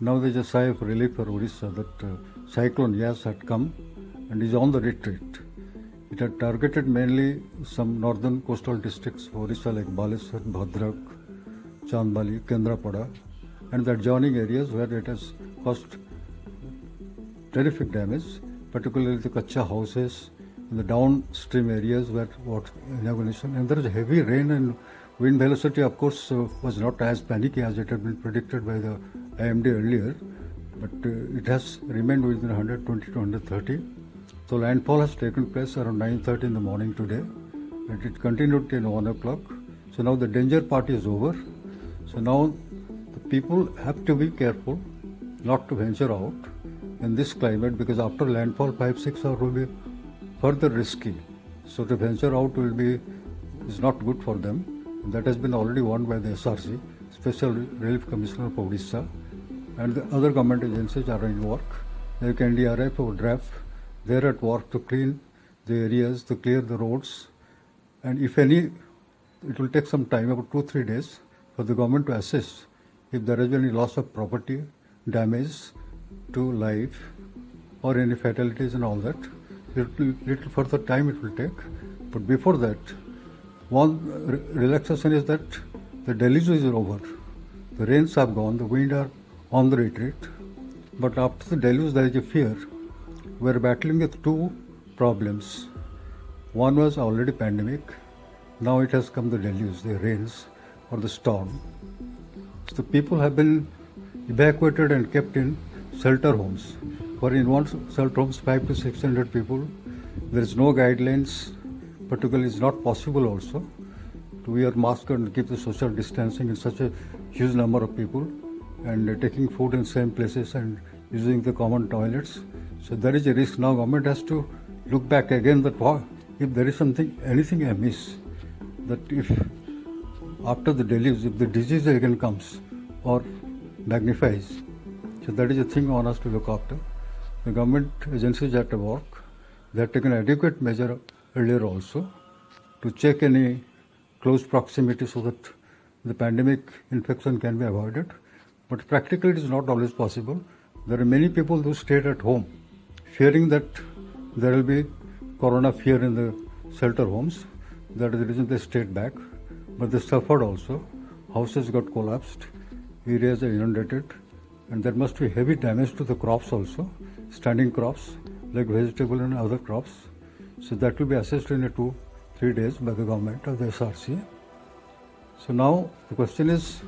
Now there is a sigh of relief for Odisha that cyclone Yas had come and is on the retreat. It had targeted mainly some northern coastal districts of Odisha like Baleswar, Bhadrak, Chandbali, Kendrapada, and the adjoining areas where it has caused terrific damage, particularly the Kacha houses in the downstream areas where water inundation. And there is heavy rain and wind velocity, of course, was not as panicky as it had been predicted by the IMD earlier, but it has remained within 120 to 130. So landfall has taken place around 9:30 in the morning today, and it continued till 1 o'clock. So now the danger part is over. So now the people have to be careful not to venture out in this climate, because after landfall 5-6 hours will be further risky. So to venture out is not good for them. That has been already warned by the SRC, Special Relief Commissioner of Odisha, and the other government agencies are in work. Like NDRF or DRAF, they are at work to clean the areas, to clear the roads, and if any, it will take some time, about 2-3 days, for the government to assess if there has been any loss of property, damage to life, or any fatalities and all that. Little further time it will take, but before that, one relaxation is that the deluge is over. The rains have gone, the wind are on the retreat, but after the deluge there is a fear. We are battling with two problems. One was already pandemic, now it has come the deluge, the rains or the storm. So people have been evacuated and kept in shelter homes. For in one shelter homes, 500 to 600 people. There is no guidelines. Particularly, it's not possible also to wear mask and keep the social distancing in such a huge number of people, and taking food in same places and using the common toilets. So there is a risk. Now government has to look back again that if there is anything amiss, that if after the deluge, if the disease again comes or magnifies, so that is a thing on us to look after. The government agencies are at work. They have taken adequate measure earlier also to check any close proximity so that the pandemic infection can be avoided. But practically it is not always possible. There are many people who stayed at home, fearing that there will be corona fear in the shelter homes. That is the reason they stayed back. But they suffered also. Houses got collapsed, areas are inundated, and there must be heavy damage to the crops also, standing crops like vegetable and other crops. So that will be assessed in 2-3 days by the government of the SRC. So now the question is,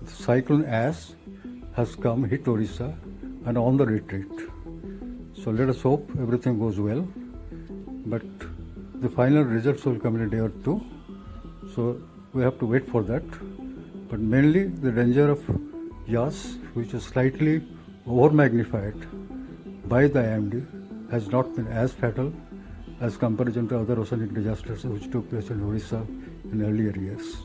cyclone As has come, hit Odisha, and on the retreat. So let us hope everything goes well. But the final results will come in a day or two. So we have to wait for that. But mainly the danger of Yas, which is slightly over magnified by the IMD, has not been as fatal as comparison to other oceanic disasters which took place in Odisha in earlier years.